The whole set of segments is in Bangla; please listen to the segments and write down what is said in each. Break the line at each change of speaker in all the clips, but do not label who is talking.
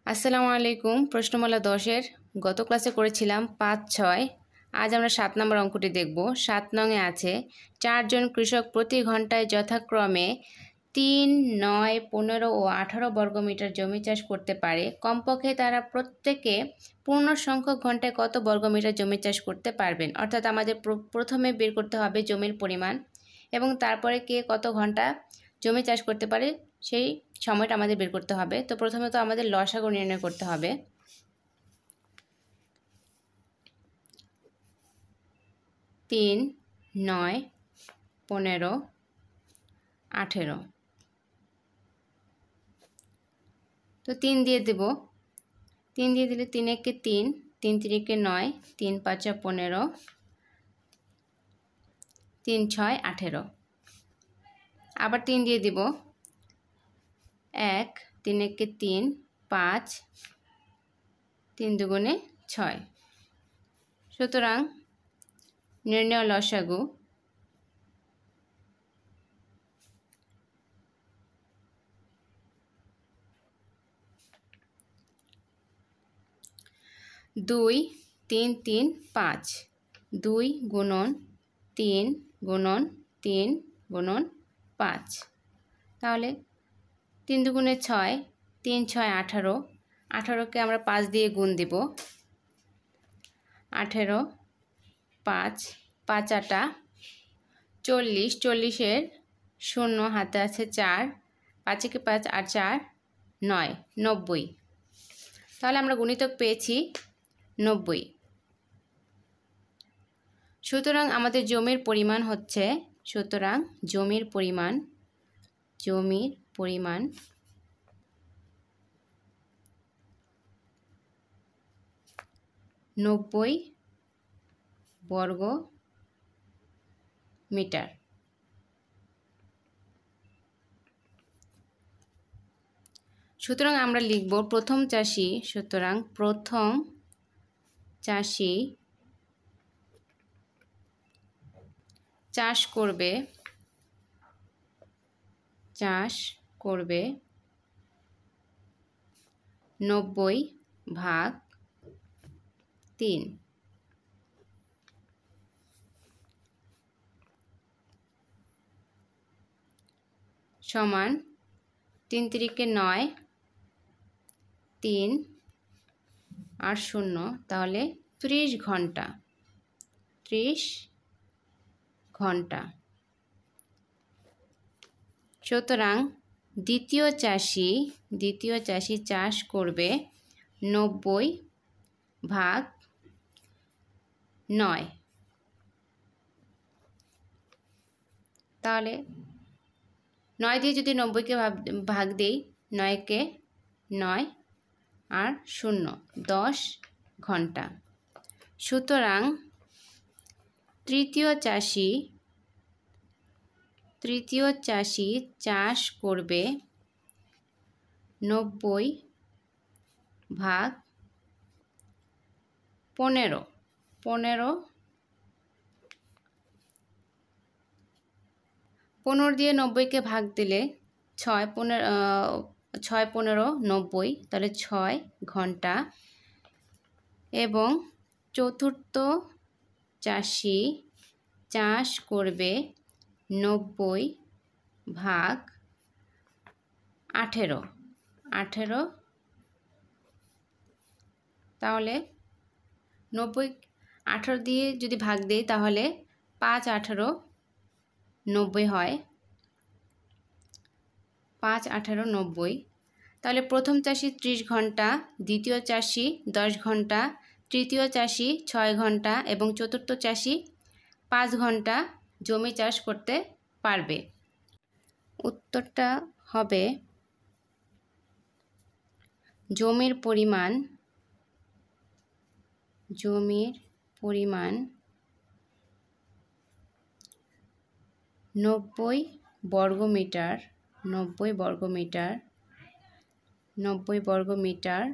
আসসালামু আলাইকুম। প্রশ্নমালা 10-এর গত ক্লাসে করেছিলাম 5-6। আজ আমরা 7 নম্বর অঙ্কটি দেখব। 7 নংয়ে আছে 4 জন কৃষক প্রতি ঘন্টায় যথাক্রমে 3, 9, 15 ও 18 বর্গমিটার জমি চাষ করতে পারে। কমপক্ষে তারা প্রত্যেকে পূর্ণ সংখ্যক ঘন্টায় কত বর্গমিটার জমি চাষ করতে পারবেন। অর্থাৎ আমাদের প্রথমে বের করতে হবে জমির পরিমাণ এবং তারপরে কে কত ঘন্টা জমি চাষ করতে পারে সেই সময়টা আমাদের বের করতে হবে। তো প্রথমে তো আমাদের লসাগু নির্ণয় করতে হবে। 3, 9, 15, 18। তো 3 দিয়ে দেব। 3 দিয়ে দিলে 3 একে 3, 3 3 9, 3 5 15, 3 6 18। আবার 3 দিয়ে দিব। 1, 3 একে 3, 5, 3 দুগুণে 6। সুতরাং নির্ণয় লসাগু 2, 3 3 5। 2 গুণন 3 গুণন 3 গুণন 5। তাহলে 3 দুগুণে 6, 3 6 18। 18কে আমরা 5 দিয়ে গুণ দিব। 18, 5, 5 8 40। 40-এর শূন্য হাতে আছে 4, 5 একে 5 আর 4 9, 90। তাহলে আমরা গুণিতক পেয়েছি 90। সুতরাং আমাদের জমির পরিমাণ হচ্ছে, সুতরাং জমির পরিমাণ 90 বর্গ মিটার। সুতরাং আমরা লিখব প্রথম চাষি, সুতরাং প্রথম চাষি চাষ করবে 90/3 সমান 3 3 9, 3 আর 0, তাহলে 30 ঘন্টা। 30 ঘন্টা। সুতরাং দ্বিতীয় চাষি চাষ করবে 90/9। তাহলে 9 দিয়ে যদি 90-কে ভাগ দেই, 9-কে 9 আর 0, 10 ঘন্টা। সুতরাং তৃতীয় চাষি চাষ করবে 90/15। 15 দিয়ে 90-কে ভাগ দিলে 6 15 90, তাহলে 6 ঘন্টা। এবং চতুর্থ চাষি চাষ করবে 90/18। তাহলে 18 দিয়ে যদি ভাগ দেই তাহলে 5 18 90 হয়। 5 18 90। তাহলে প্রথম চাষি 30 ঘন্টা, দ্বিতীয় চাষি 10 ঘন্টা, তৃতীয় চাষি 6 ঘন্টা এবং চতুর্থ চাষি 5 ঘন্টা জমি চাষ করতে পারবে। উত্তরটা হবে জমির পরিমাণ 90 বর্গমিটার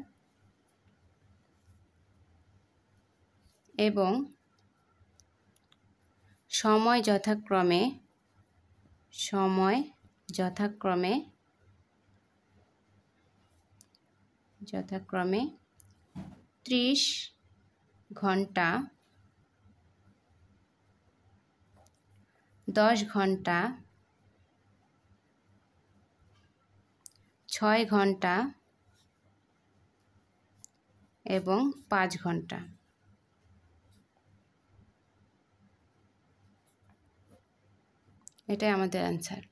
এবং সময় যথাক্রমে 10 যথাক্রমে 30 ঘন্টা, 10 ঘন্টা, 6 ঘন্টা এবং 5 ঘন্টা। এটাই আমাদের অ্যান্সার।